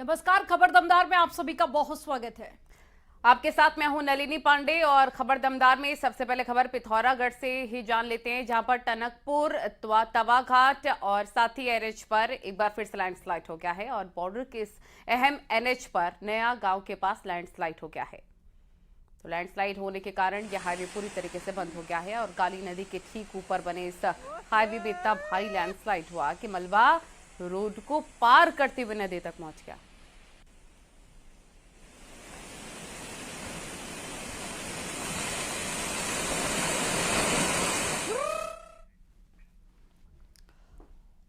नमस्कार, खबर दमदार में आप सभी का बहुत स्वागत है। आपके साथ मैं हूं नलिनी पांडे और खबर दमदार में सबसे पहले खबर पिथौरागढ़ से ही जान लेते हैं, जहां पर टनकपुर तवाघाट और साथ ही एनएच पर एक बार फिर से लैंडस्लाइड हो गया है और बॉर्डर के इस अहम एनएच पर नया गांव के पास लैंडस्लाइड हो गया है। तो लैंडस्लाइड होने के कारण यह हाईवे पूरी तरीके से बंद हो गया है और काली नदी के ठीक ऊपर बने इस हाईवे में इतना भारी लैंडस्लाइड हुआ कि मलबा रोड को पार करते हुए नदी तक पहुंच गया।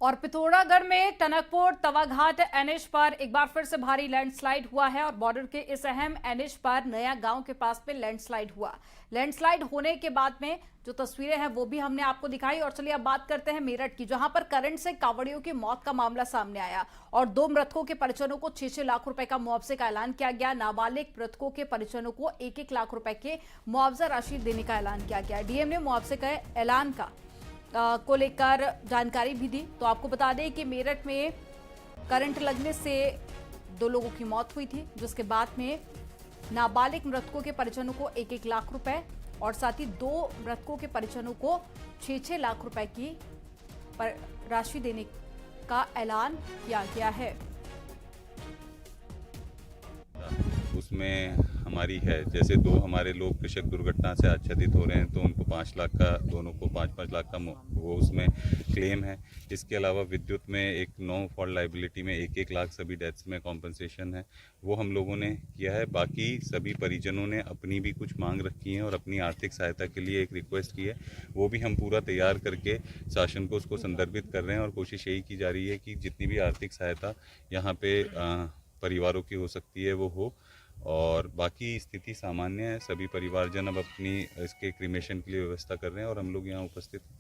और पिथौरागढ़ में टनकपुर तवाघाट एनएच पर एक बार फिर से भारी लैंडस्लाइड हुआ है और बॉर्डर के इस अहम एनएच पर नया गांव के पास में लैंडस्लाइड हुआ। लैंडस्लाइड होने के बाद में जो तस्वीरें हैं वो भी हमने आपको दिखाई। और चलिए अब बात करते हैं मेरठ की, जहां पर करंट से कांवड़ियों की मौत का मामला सामने आया और 2 मृतकों के परिजनों को 6-6 लाख रुपए का मुआवजे का ऐलान किया गया। नाबालिग मृतकों के परिजनों को 1-1 लाख रुपए के मुआवजा राशि देने का ऐलान किया गया। डीएम ने मुआवजे के ऐलान को लेकर जानकारी भी दी। तो आपको बता दें कि मेरठ में करंट लगने से 2 लोगों की मौत हुई थी, जिसके बाद में नाबालिग मृतकों के परिजनों को 1-1 लाख रुपए और साथ ही 2 मृतकों के परिजनों को 6-6 लाख रुपए की राशि देने का ऐलान किया गया है। उसमें हमारी है, जैसे 2 हमारे लोग कृषक दुर्घटना से आच्छादित हो रहे हैं तो उनको 5 लाख का, दोनों को 5-5 लाख का वो उसमें क्लेम है। इसके अलावा विद्युत में एक नो फॉल्ट लाइबिलिटी में 1-1 लाख सभी डेथ्स में कॉम्पनसेशन है, वो हम लोगों ने किया है। बाकी सभी परिजनों ने अपनी भी कुछ मांग रखी है और अपनी आर्थिक सहायता के लिए एक रिक्वेस्ट की है, वो भी हम पूरा तैयार करके शासन को उसको संदर्भित कर रहे हैं और कोशिश यही की जा रही है कि जितनी भी आर्थिक सहायता यहाँ पे परिवारों की हो सकती है वो हो। और बाकी स्थिति सामान्य है, सभी परिवारजन अब अपनी इसके क्रीमेशन के लिए व्यवस्था कर रहे हैं और हम लोग यहाँ उपस्थित हैं।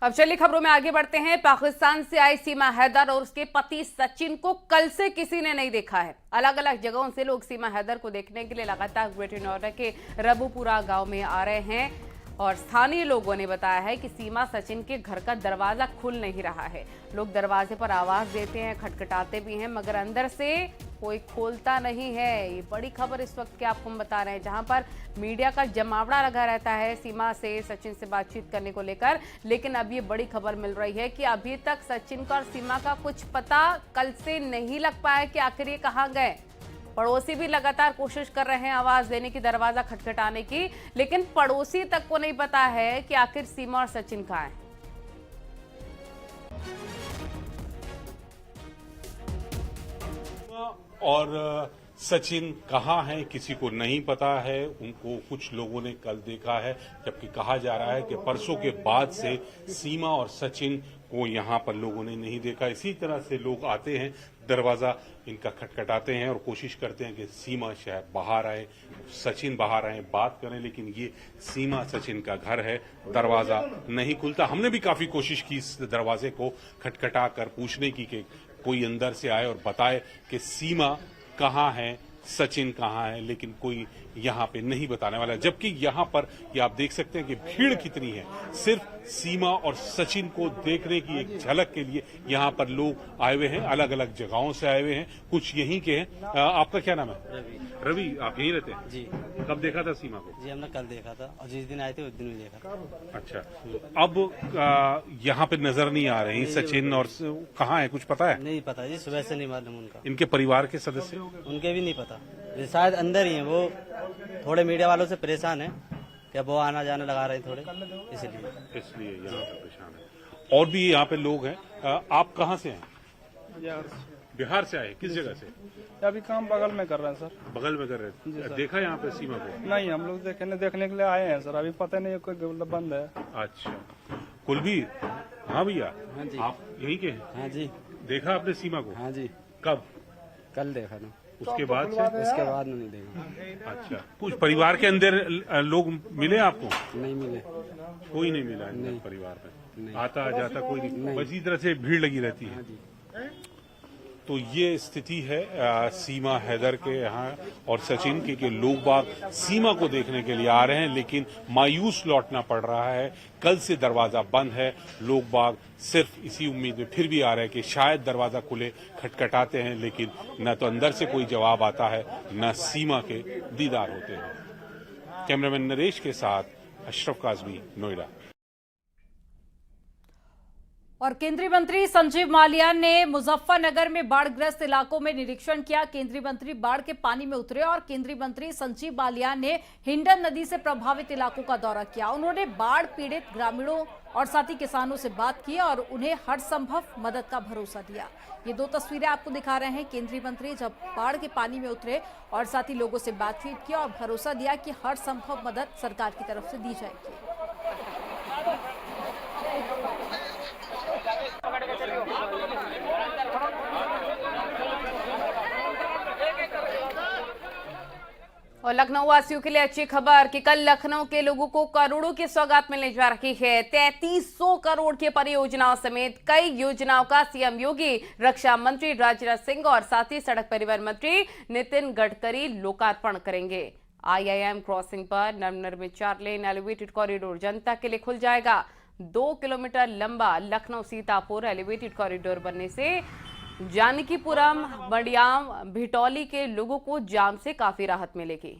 अब चलिए खबरों में आगे बढ़ते हैं। पाकिस्तान से आई सीमा हैदर और उसके पति सचिन को कल से किसी ने नहीं देखा है। अलग अलग जगहों से लोग सीमा हैदर को देखने के लिए लगातार ग्रेटर नोएडा के रबुपुरा गांव में आ रहे हैं और स्थानीय लोगों ने बताया है कि सीमा सचिन के घर का दरवाजा खुल नहीं रहा है। लोग दरवाजे पर आवाज देते हैं, खटखटाते भी हैं, मगर अंदर से कोई खोलता नहीं है। ये बड़ी खबर इस वक्त की आपको हम बता रहे हैं, जहां पर मीडिया का जमावड़ा लगा रहता है सीमा से सचिन से बातचीत करने को लेकर। लेकिन अब ये बड़ी खबर मिल रही है कि अभी तक सचिन का और सीमा का कुछ पता कल से नहीं लग पाया कि आखिर ये कहाँ गए। पड़ोसी भी लगातार कोशिश कर रहे हैं आवाज देने की, दरवाजा खटखटाने की, लेकिन पड़ोसी तक को नहीं पता है कि आखिर सीमा और सचिन कहाँ हैं। और सचिन कहाँ हैं किसी को नहीं पता है। उनको कुछ लोगों ने कल देखा है, जबकि कहा जा रहा है कि परसों के बाद से सीमा और सचिन को यहाँ पर लोगों ने नहीं देखा। इसी तरह से लोग आते हैं, दरवाजा इनका खटखटाते हैं और कोशिश करते हैं कि सीमा शायद बाहर आए, सचिन बाहर आए, बात करें, लेकिन ये सीमा सचिन का घर है, दरवाजा नहीं खुलता। हमने भी काफी कोशिश की इस दरवाजे को खटखटा कर पूछने की कि कोई अंदर से आए और बताए कि सीमा कहाँ है, सचिन कहाँ है, लेकिन कोई यहाँ पे नहीं बताने वाला। जबकि यहाँ पर ये आप देख सकते हैं कि भीड़ कितनी है, सिर्फ सीमा और सचिन को देखने की एक झलक के लिए यहाँ पर लोग आए हुए हैं, अलग अलग जगहों से आए हुए हैं, कुछ यहीं के हैं। आपका क्या नाम है? रवि, आप यहीं रहते हैं? जी। कब देखा था सीमा को? जी हमने कल देखा था और जिस दिन आए थे उस दिन भी देखा। अच्छा, अब यहाँ पे नजर नहीं आ रहे सचिन, और कहाँ है कुछ पता है? नहीं पता जी, सुबह से नहीं मालूम उनका। इनके परिवार के सदस्य? उनके भी नहीं पता, शायद अंदर ही है। वो थोड़े मीडिया वालों से परेशान है क्या, वो आना जाना लगा रहे हैं थोड़े, इसलिए यहाँ पे परेशान है। और भी यहाँ पे लोग हैं। आप कहाँ से हैं? बिहार से आए। किस जगह से? अभी काम बगल में कर रहे हैं सर। बगल में कर रहे हैं। देखा यहाँ पे सीमा को? नहीं, हम लोग देखने के लिए आए हैं सर, अभी पता नहीं कोई बंद है। अच्छा, कुलबीर, हाँ भैया, हाँ जी। आप यहीं के हैं? हाँ जी। देखा आपने सीमा को? हाँ जी। कब? कल देखा ना। उसके बाद से? उसके बाद नहीं देखा। अच्छा, कुछ परिवार के अंदर लोग मिले आपको? नहीं मिले, कोई नहीं मिला नहीं। परिवार में? आता जाता कोई नहीं, बस इसी तरह से भीड़ लगी रहती है। तो ये स्थिति है सीमा हैदर के यहाँ और सचिन के लोग बाग सीमा को देखने के लिए आ रहे हैं, लेकिन मायूस लौटना पड़ रहा है। कल से दरवाजा बंद है, लोग बाग सिर्फ इसी उम्मीद में फिर भी आ रहे हैं कि शायद दरवाजा खुले, खटखटाते हैं, लेकिन न तो अंदर से कोई जवाब आता है, न सीमा के दीदार होते हैं। कैमरामैन नरेश के साथ अशरफ काजमी, नोएडा। और केंद्रीय मंत्री संजीव बालियान ने मुजफ्फरनगर में बाढ़ग्रस्त इलाकों में निरीक्षण किया। केंद्रीय मंत्री बाढ़ के पानी में उतरे और केंद्रीय मंत्री संजीव बालियान ने हिंडन नदी से प्रभावित इलाकों का दौरा किया। उन्होंने बाढ़ पीड़ित ग्रामीणों और साथ ही किसानों से बात की और उन्हें हर संभव मदद का भरोसा दिया। ये दो तस्वीरें आपको दिखा रहे हैं। केंद्रीय मंत्री जब बाढ़ के पानी में उतरे और साथ ही लोगों से बातचीत की और भरोसा दिया कि हर संभव मदद सरकार की तरफ से दी जाएगी। और लखनऊ वासियों के लिए अच्छी खबर कि कल लखनऊ के लोगों को करोड़ों की सौगात मिलने जा रही है। 3300 करोड़ की परियोजनाओं समेत कई योजनाओं का सीएम योगी, रक्षा मंत्री राजनाथ सिंह और साथ ही सड़क परिवहन मंत्री नितिन गडकरी लोकार्पण करेंगे। IIM क्रॉसिंग पर नवनिर्मित 4 लेन एलिवेटेड कॉरिडोर जनता के लिए खुल जाएगा। 2 किलोमीटर लंबा लखनऊ सीतापुर एलिवेटेड कॉरिडोर बनने से जानकीपुरम, बड़ियाम, भिटौली के लोगों को जाम से काफी राहत मिलेगी।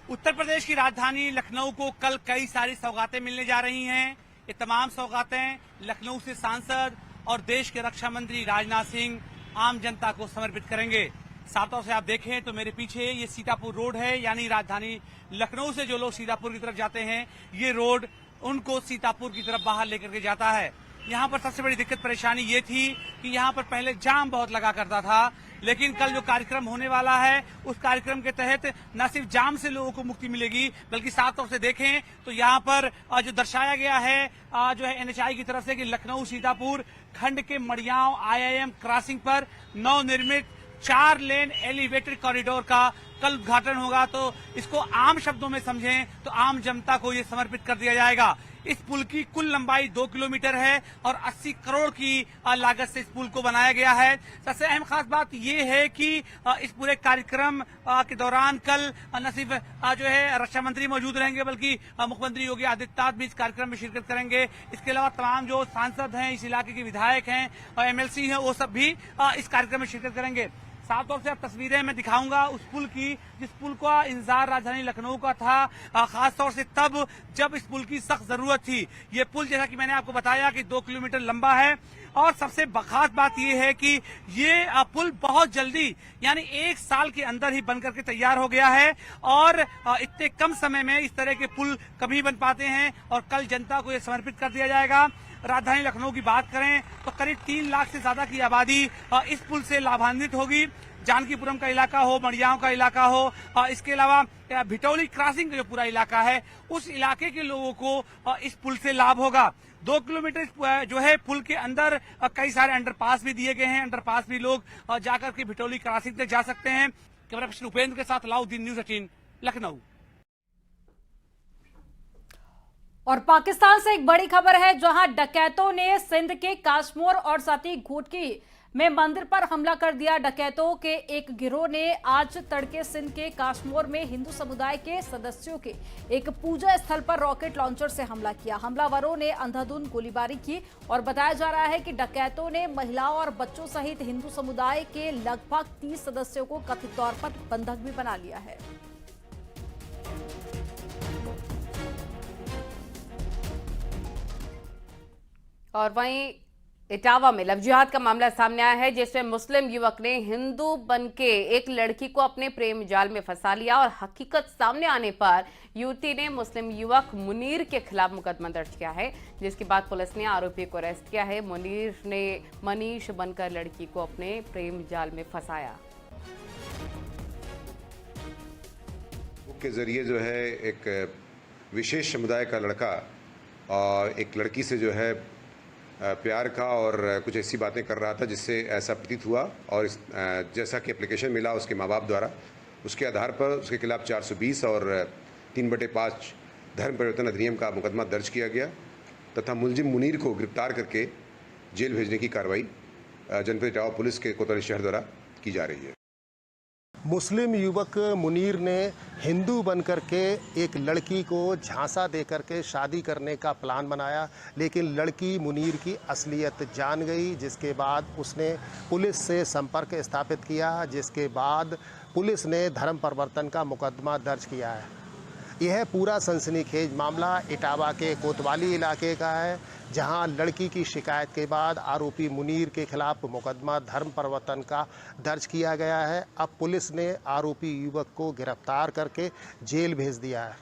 उत्तर प्रदेश की राजधानी लखनऊ को कल कई सारी सौगातें मिलने जा रही हैं। ये तमाम सौगातें लखनऊ से सांसद और देश के रक्षा मंत्री राजनाथ सिंह आम जनता को समर्पित करेंगे। सातों से आप देखें तो मेरे पीछे ये सीतापुर रोड है, यानी राजधानी लखनऊ से जो लोग सीतापुर की तरफ जाते हैं, ये रोड उनको सीतापुर की तरफ बाहर लेकर के जाता है। यहाँ पर सबसे बड़ी दिक्कत परेशानी ये थी कि यहाँ पर पहले जाम बहुत लगा करता था, लेकिन कल जो कार्यक्रम होने वाला है उस कार्यक्रम के तहत न सिर्फ जाम से लोगों को मुक्ति मिलेगी, बल्कि साफ तौर से देखें तो यहाँ पर जो दर्शाया गया है जो है NHAI की तरफ से कि लखनऊ सीतापुर खंड के मड़ियाव IIM क्रॉसिंग पर नवनिर्मित 4 लेन एलिवेटेड कॉरिडोर का कल उद्घाटन होगा। तो इसको आम शब्दों में समझें तो आम जनता को ये समर्पित कर दिया जाएगा। इस पुल की कुल लंबाई 2 किलोमीटर है और 80 करोड़ की लागत से इस पुल को बनाया गया है। सबसे अहम खास बात ये है कि इस पूरे कार्यक्रम के दौरान कल न सिर्फ जो है रक्षा मंत्री मौजूद रहेंगे, बल्कि मुख्यमंत्री योगी आदित्यनाथ भी इस कार्यक्रम में शिरकत करेंगे। इसके अलावा तमाम जो सांसद हैं, इस इलाके के विधायक हैं और MLC हैं, वो सब भी इस कार्यक्रम में शिरकत करेंगे। साफ तौर से अब तस्वीरें मैं दिखाऊंगा उस पुल की, जिस पुल का इंतजार राजधानी लखनऊ का था, खास तौर से तब जब इस पुल की सख्त जरूरत थी। ये पुल जैसा कि मैंने आपको बताया कि 2 किलोमीटर लंबा है और सबसे खास बात ये है कि ये पुल बहुत जल्दी यानी 1 साल के अंदर ही बनकर के तैयार हो गया है और इतने कम समय में इस तरह के पुल कभी बन पाते हैं और कल जनता को ये समर्पित कर दिया जाएगा। राजधानी लखनऊ की बात करें तो करीब 3 लाख से ज्यादा की आबादी इस पुल से लाभान्वित होगी। जानकीपुरम का इलाका हो, मड़ियाव का इलाका हो, इसके अलावा भिटौली क्रॉसिंग का जो पूरा इलाका है, उस इलाके के लोगों को इस पुल से लाभ होगा। 2 किलोमीटर जो है पुल के अंदर कई सारे अंडरपास भी दिए गए हैं। अंडरपास भी लोग जाकर के भिटौली क्रॉसिंग तक जा सकते हैं। कैमरा पर्सन उपेंद्र के साथ अलाउद्दीन, न्यूज़ 18 लखनऊ। और पाकिस्तान से एक बड़ी खबर है, जहां डकैतों ने सिंध के काशमोर और साथ ही घोटकी में मंदिर पर हमला कर दिया। डकैतों के एक गिरोह ने आज तड़के सिंध के काशमोर में हिंदू समुदाय के सदस्यों के एक पूजा स्थल पर रॉकेट लॉन्चर से हमला किया। हमलावरों ने अंधाधुंध गोलीबारी की और बताया जा रहा है कि डकैतों ने महिलाओं और बच्चों सहित हिंदू समुदाय के लगभग 30 सदस्यों को कथित तौर पर बंधक भी बना लिया है। और वहीं इटावा में लव जिहाद का मामला सामने आया है, जिसमें मुस्लिम युवक ने हिंदू बनके एक लड़की को अपने प्रेम जाल में फंसा लिया और हकीकत सामने आने पर युवती ने मुस्लिम युवक मुनीर के खिलाफ मुकदमा दर्ज किया है, जिसके बाद पुलिस ने आरोपी को अरेस्ट किया है। मुनीर ने मनीष बनकर लड़की को अपने प्रेम जाल में फंसाया। के जरिए जो है एक विशेष समुदाय का लड़का और एक लड़की से जो है प्यार का और कुछ ऐसी बातें कर रहा था, जिससे ऐसा प्रतीत हुआ और जैसा कि एप्लीकेशन मिला उसके माँ बाप द्वारा, उसके आधार पर उसके खिलाफ 420 और 3/5 धर्म परिवर्तन अधिनियम का मुकदमा दर्ज किया गया तथा मुलजिम मुनीर को गिरफ्तार करके जेल भेजने की कार्रवाई जनपद इटावा पुलिस के कोतवाली शहर द्वारा की जा रही है। मुस्लिम युवक मुनीर ने हिंदू बनकर के एक लड़की को झांसा देकर के शादी करने का प्लान बनाया, लेकिन लड़की मुनीर की असलियत जान गई, जिसके बाद उसने पुलिस से संपर्क स्थापित किया, जिसके बाद पुलिस ने धर्म परिवर्तन का मुकदमा दर्ज किया है। यह पूरा सनसनीखेज मामला इटावा के कोतवाली इलाके का है, जहां लड़की की शिकायत के बाद आरोपी मुनीर के खिलाफ मुकदमा धर्म परिवर्तन का दर्ज किया गया है। अब पुलिस ने आरोपी युवक को गिरफ्तार करके जेल भेज दिया है।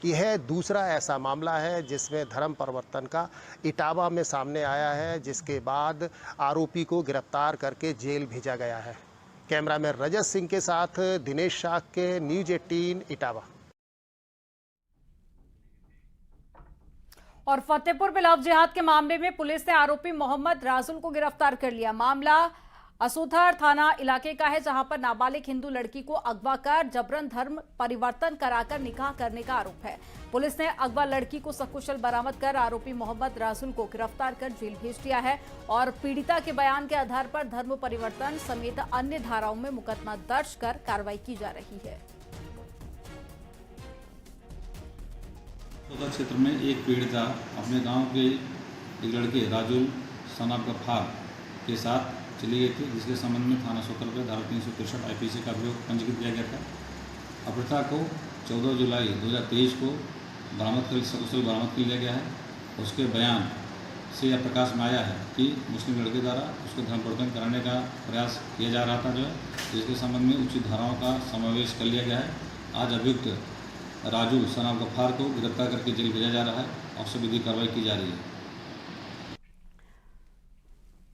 यह दूसरा ऐसा मामला है जिसमें धर्म परिवर्तन का इटावा में सामने आया है, जिसके बाद आरोपी को गिरफ्तार करके जेल भेजा गया है। कैमरामैन रजत सिंह के साथ दिनेश शाह के न्यूज़ 18 इटावा। और फतेहपुर में लव जिहाद के मामले में पुलिस ने आरोपी मोहम्मद राजुल को गिरफ्तार कर लिया। मामला असुथर थाना इलाके का है, जहां पर नाबालिग हिंदू लड़की को अगवा कर जबरन धर्म परिवर्तन कराकर निकाह करने का आरोप है। पुलिस ने अगवा लड़की को सकुशल बरामद कर आरोपी मोहम्मद राजुल को गिरफ्तार कर जेल भेज दिया है और पीड़िता के बयान के आधार पर धर्म परिवर्तन समेत अन्य धाराओं में मुकदमा दर्ज कर कार्रवाई की जा रही है। क्षेत्र में एक पीड़िता अपने गांव के एक लड़के राजुल सनाब गफ्फार के साथ चली गई थी, जिसके संबंध में थाना सोतर पर धारा 363 IPC का अभियोग पंजीकृत किया गया था। अपहृता को 14 जुलाई 2023 को सकुशल बरामद कर लिया गया है। उसके बयान से यह प्रकाश में आया है कि मुस्लिम लड़के द्वारा उसको धर्म परिवर्तन कराने का प्रयास किया जा रहा था, जिसके संबंध में उचित धाराओं का समावेश कर लिया गया है। आज अभियुक्त राजुल सनाब गफ्फार को गिरफ्तार करके जेल भेजा जा रहा है और सभी विधिक कार्रवाई की जा रही है।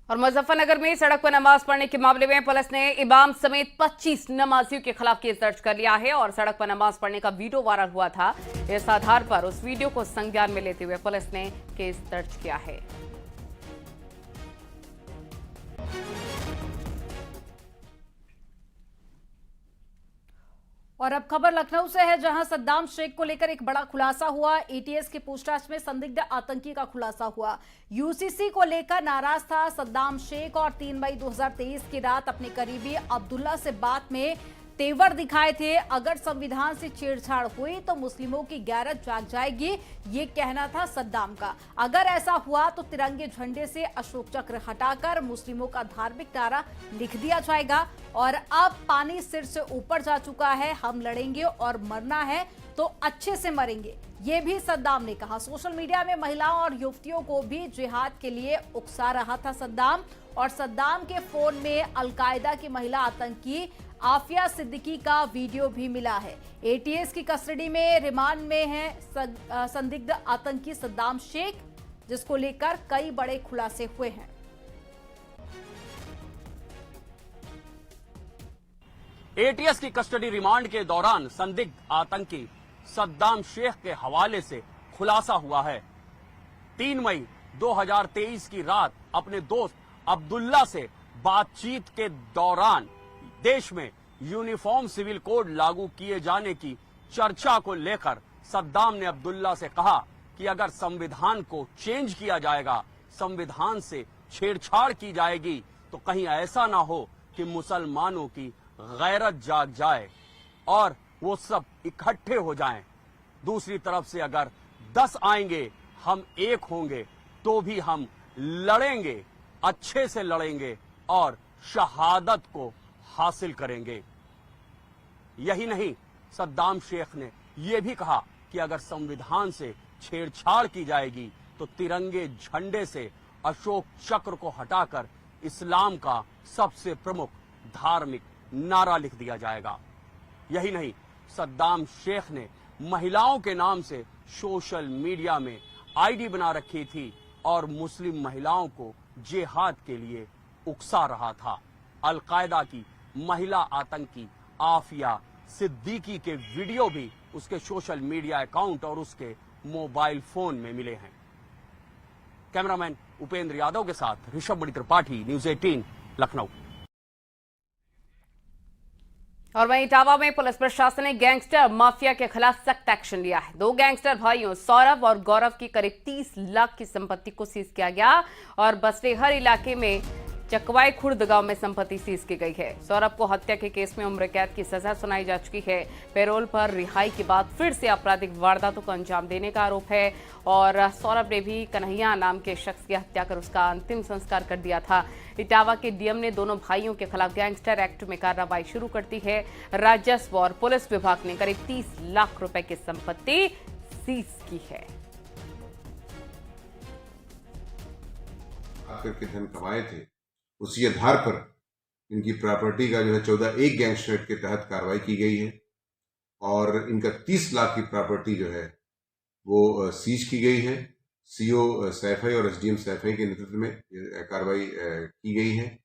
और मुजफ्फरनगर में सड़क पर नमाज पढ़ने के मामले में पुलिस ने इमाम समेत 25 नमाजियों के खिलाफ केस दर्ज कर लिया है और सड़क पर नमाज पढ़ने का वीडियो वायरल हुआ था। इस आधार पर उस वीडियो को संज्ञान में लेते हुए पुलिस ने केस दर्ज किया है। और अब खबर लखनऊ से है, जहां सद्दाम शेख को लेकर एक बड़ा खुलासा हुआ। एटीएस की पूछताछ में संदिग्ध आतंकी का खुलासा हुआ। यूसीसी को लेकर नाराज था सद्दाम शेख और 3 मई 2023 की रात अपने करीबी अब्दुल्ला से बात में तेवर दिखाए थे। अगर संविधान से छेड़छाड़ हुई तो मुस्लिमों की गैरत जाग जाएगी, ये कहना था सद्दाम का। अगर ऐसा हुआ तो तिरंगे झंडे से अशोक चक्र हटाकर मुस्लिमों का धार्मिक नारा लिख दिया जाएगा। और अब पानी सिर से ऊपर जा चुका है, हम लड़ेंगे और मरना है तो अच्छे से मरेंगे, ये भी सद्दाम ने कहा। सोशल मीडिया में महिलाओं और युवतियों को भी जिहाद के लिए उकसा रहा था सद्दाम। और सद्दाम के फोन में अलकायदा की महिला आतंकी आफिया सिद्दीकी का वीडियो भी मिला है। एटीएस की कस्टडी में रिमांड में है संदिग्ध आतंकी सद्दाम शेख, जिसको लेकर कई बड़े खुलासे हुए हैं। एटीएस की कस्टडी रिमांड के दौरान संदिग्ध आतंकी सद्दाम शेख के हवाले से खुलासा हुआ है। 3 मई 2023 की रात अपने दोस्त अब्दुल्ला से बातचीत के दौरान देश में यूनिफॉर्म सिविल कोड लागू किए जाने की चर्चा को लेकर सद्दाम ने अब्दुल्ला से कहा कि अगर संविधान को चेंज किया जाएगा, संविधान से छेड़छाड़ की जाएगी, तो कहीं ऐसा ना हो कि मुसलमानों की गैरत जाग जाए और वो सब इकट्ठे हो जाएं। दूसरी तरफ से अगर 10 आएंगे, हम एक होंगे, तो भी हम लड़ेंगे, अच्छे से लड़ेंगे और शहादत को हासिल करेंगे। यही नहीं, सद्दाम शेख ने यह भी कहा कि अगर संविधान से छेड़छाड़ की जाएगी तो तिरंगे झंडे से अशोक चक्र को हटाकर इस्लाम का सबसे प्रमुख धार्मिक नारा लिख दिया जाएगा। यही नहीं, सद्दाम शेख ने महिलाओं के नाम से सोशल मीडिया में आईडी बना रखी थी और मुस्लिम महिलाओं को जिहाद के लिए उकसा रहा था। अलकायदा की महिला आतंकी आफिया सिद्दीकी के वीडियो भी उसके सोशल मीडिया अकाउंट और उसके मोबाइल फोन में मिले हैं। कैमरामैन उपेंद्र यादव के साथ ऋषभ मणि त्रिपाठी, न्यूज़ 18 लखनऊ। और वहीं इटावा में पुलिस प्रशासन ने गैंगस्टर माफिया के खिलाफ सख्त एक्शन लिया है। 2 गैंगस्टर भाइयों सौरभ और गौरव की करीब 30 लाख की संपत्ति को सीज किया गया और बसवेहर इलाके में चकवाई खुर्द गांव में संपत्ति सीज की गई है। सौरभ को हत्या के केस में उम्र कैद की सजा सुनाई जा चुकी है। पैरोल पर रिहाई के बाद फिर से आपराधिक वारदातों को अंजाम देने का आरोप है और सौरभ ने भी कन्हैया नाम के शख्स की हत्या कर उसका अंतिम संस्कार कर दिया था। इटावा के डीएम ने दोनों भाइयों के खिलाफ गैंगस्टर एक्ट में कार्रवाई शुरू कर दी है। राजस्व और पुलिस विभाग ने करीब 30 लाख रुपए की संपत्ति सीज की है। करके धन कमाए थे, उसी आधार पर इनकी प्रॉपर्टी का जो है 14(1) गैंगस्टर एक्ट के तहत कार्रवाई की गई है और इनका 30 लाख की प्रॉपर्टी जो है वो सीज की गई है। सीओ सैफई और एसडीएम सैफई के नेतृत्व में कार्रवाई की गई है।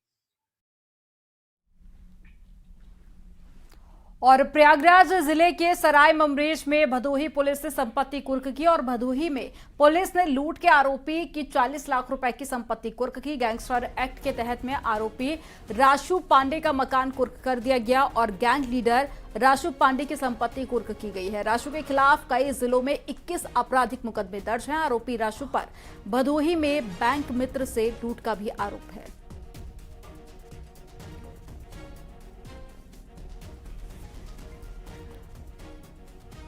और प्रयागराज जिले के सराय ममरेश में भदोही पुलिस ने संपत्ति कुर्क की और भदोही में पुलिस ने लूट के आरोपी की 40 लाख रुपए की संपत्ति कुर्क की। गैंगस्टर एक्ट के तहत में आरोपी राशु पांडे का मकान कुर्क कर दिया गया और गैंग लीडर राशु पांडे की संपत्ति कुर्क की गई है। राशु के खिलाफ कई जिलों में 21 आपराधिक मुकदमे दर्ज हैं। आरोपी राशु पर भदोही में बैंक मित्र से लूट का भी आरोप है।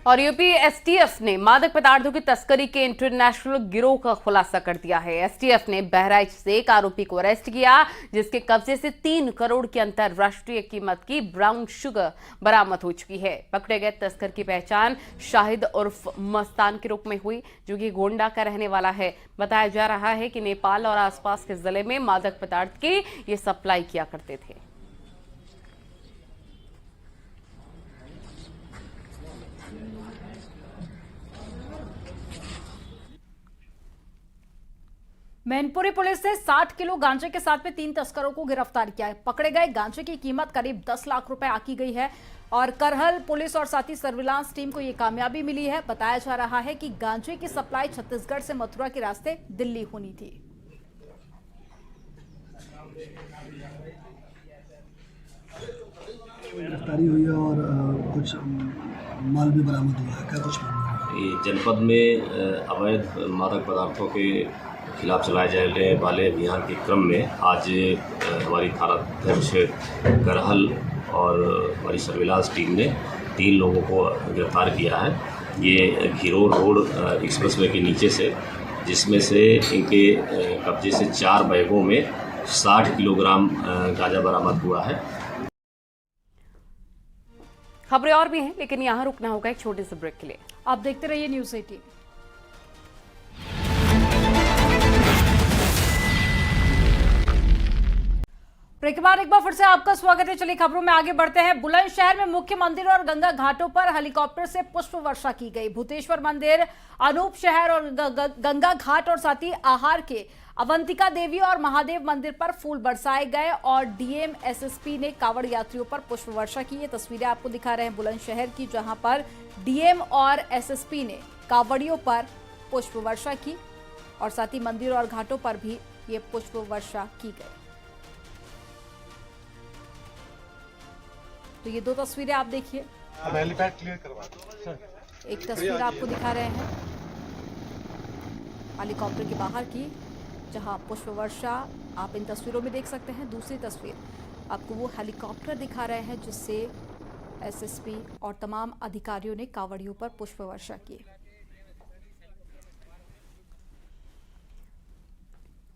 और यूपी एसटीएफ ने मादक पदार्थों की तस्करी के इंटरनेशनल गिरोह का खुलासा कर दिया है। एसटीएफ ने बहराइच से एक आरोपी को अरेस्ट किया जिसके कब्जे से 3 करोड़ की अंतरराष्ट्रीय कीमत की ब्राउन शुगर बरामद हो चुकी है। पकड़े गए तस्कर की पहचान शाहिद उर्फ मस्तान के रूप में हुई जो कि गोंडा का रहने वाला है। बताया जा रहा है कि नेपाल और आसपास के जिले में मादक पदार्थ की ये सप्लाई किया करते थे। मैनपुरी पुलिस ने 60 किलो गांजे के साथ में 3 तस्करों को गिरफ्तार किया है। पकड़े गए गांजे की कीमत करीब 10 लाख रुपए आकी गई है और करहल पुलिस और साथ ही सर्विलांस टीम को यह कामयाबी मिली है। बताया जा रहा है कि गांजे की सप्लाई छत्तीसगढ़ से मथुरा के रास्ते दिल्ली होनी थी। गिरफ्तारी हुई है और कुछ माल भी बरामद हुआ है। क्या कुछ जनपद में अवैध मादक पदार्थों के खिलाफ चलाए जाने वाले अभियान के क्रम में आज हमारी थाना अध्यक्ष करहल और हमारी सर्विलांस टीम ने 3 लोगों को गिरफ्तार किया है। ये घिरोर रोड एक्सप्रेसवे के नीचे से, जिसमें से इनके कब्जे से 4 बैगों में 60 किलोग्राम गांजा बरामद हुआ है। खबरें और भी हैं लेकिन यहाँ रुकना होगा एक छोटे से ब्रेक के लिए। आप देखते रहिए न्यूज़ 18। ब्रेक के बाद एक बार फिर से आपका स्वागत है। चलिए खबरों में आगे बढ़ते हैं। बुलंदशहर में मुख्य मंदिर और गंगा घाटों पर हेलीकॉप्टर से पुष्प वर्षा की गई। भूतेश्वर मंदिर, अनूप शहर और गंगा घाट और साथ ही आहार के अवंतिका देवी और महादेव मंदिर पर फूल बरसाए गए और डीएम एसएसपी ने कांवड़ यात्रियों पर पुष्प वर्षा की। ये तस्वीरें आपको दिखा रहे हैं बुलंदशहर की, जहां पर डीएम और एसएसपी ने कांवड़ियों पर पुष्प वर्षा की और साथ ही मंदिर और घाटों पर भी ये पुष्प वर्षा की गई। तो ये 2 तस्वीरें आप देखिए। एक तस्वीर आपको दिखा रहे हैं हेलीकॉप्टर के बाहर की, जहां पुष्प वर्षा आप इन तस्वीरों में देख सकते हैं। दूसरी तस्वीर आपको वो हेलीकॉप्टर दिखा रहे हैं जिससे एसएसपी और तमाम अधिकारियों ने कांवड़ियों पर पुष्प वर्षा की।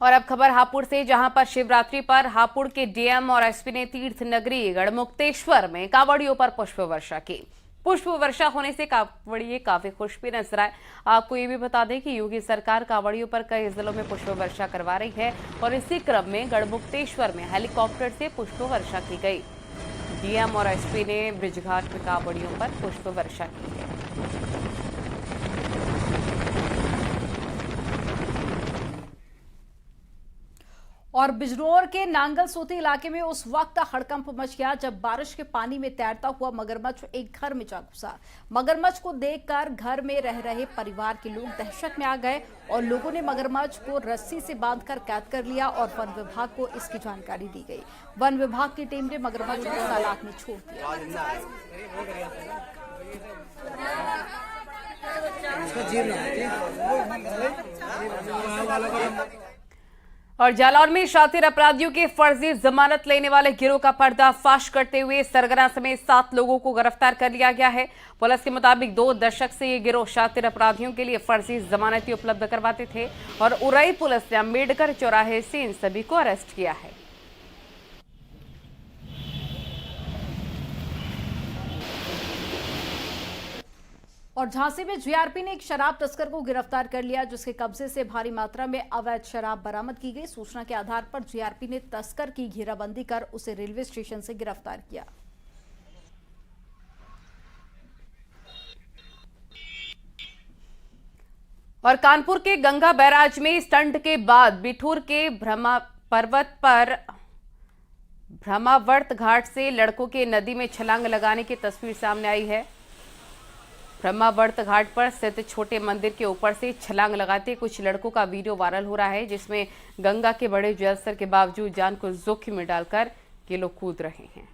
और अब खबर हापुड़ से, जहां पर शिवरात्रि पर हापुड़ के डीएम और एसपी ने तीर्थ नगरी गढ़मुक्तेश्वर में कांवड़ियों पर पुष्प वर्षा की। पुष्प वर्षा होने से कांवड़िये काफी खुश भी नजर आए। आपको ये भी बता दें कि योगी सरकार कांवड़ियों पर कई जिलों में पुष्प वर्षा करवा रही है और इसी क्रम में गढ़मुक्तेश्वर में हेलीकॉप्टर से पुष्प वर्षा की गई। डीएम और एसपी ने ब्रिजघाट में कांवड़ियों पर पुष्प वर्षा की है। और बिजनौर के नांगल सोती इलाके में उस वक्त हड़कंप मच गया जब बारिश के पानी में तैरता हुआ मगरमच्छ एक घर में जा घुसा। मगरमच्छ को देखकर घर में रह रहे परिवार के लोग दहशत में आ गए और लोगों ने मगरमच्छ को रस्सी से बांधकर कैद कर लिया और वन विभाग को इसकी जानकारी दी गई। वन विभाग की टीम ने मगरमच्छ को तालाब में छोड़ दिया। और जालौर में शातिर अपराधियों के फर्जी जमानत लेने वाले गिरोह का पर्दाफाश करते हुए सरगना समेत 7 लोगों को गिरफ्तार कर लिया गया है। पुलिस के मुताबिक 2 दशक से ये गिरोह शातिर अपराधियों के लिए फर्जी जमानतें उपलब्ध करवाते थे और उरई पुलिस ने अम्बेडकर चौराहे से इन सभी को अरेस्ट किया है। और झांसी में जीआरपी ने एक शराब तस्कर को गिरफ्तार कर लिया, जिसके कब्जे से भारी मात्रा में अवैध शराब बरामद की गई। सूचना के आधार पर जीआरपी ने तस्कर की घेराबंदी कर उसे रेलवे स्टेशन से गिरफ्तार किया। और कानपुर के गंगा बैराज में स्टंट के बाद बिठूर के ब्रह्मा पर्वत पर ब्रह्मावर्त घाट से लड़कों के नदी में छलांग लगाने की तस्वीर सामने आई है। ब्रह्मावर्त घाट पर स्थित छोटे मंदिर के ऊपर से छलांग लगाते कुछ लड़कों का वीडियो वायरल हो रहा है, जिसमें गंगा के बड़े जलस्तर के बावजूद जान को जोखिम में डालकर ये लोग कूद रहे हैं।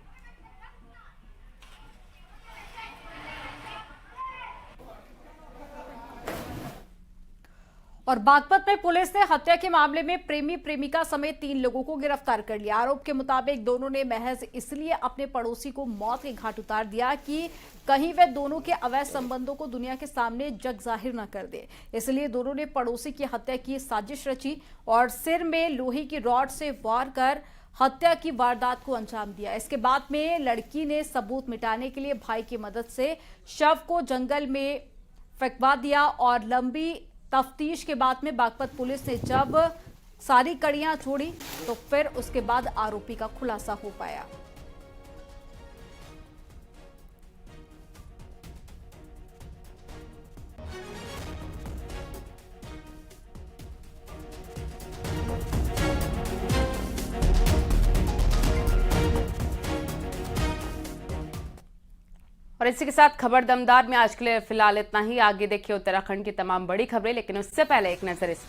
और बागपत में पुलिस ने हत्या के मामले में प्रेमी प्रेमिका समेत 3 लोगों को गिरफ्तार कर लिया। आरोप के मुताबिक दोनों ने महज इसलिए अपने पड़ोसी को मौत के घाट उतार दिया कि कहीं वे दोनों के अवैध संबंधों को दुनिया के सामने जग जाहिर न कर दे। इसलिए दोनों ने पड़ोसी की हत्या की साजिश रची और सिर में लोहे की रॉड से वार कर हत्या की वारदात को अंजाम दिया। इसके बाद में लड़की ने सबूत मिटाने के लिए भाई की मदद से शव को जंगल में फेंकवा दिया और लंबी तफ्तीश के बाद में बागपत पुलिस ने जब सारी कड़ियां छोड़ी तो फिर उसके बाद आरोपी का खुलासा हो पाया। और इसी के साथ खबर दमदार में आज के लिए फिलहाल इतना ही। आगे देखिए उत्तराखंड की तमाम बड़ी खबरें, लेकिन उससे पहले एक नजर इस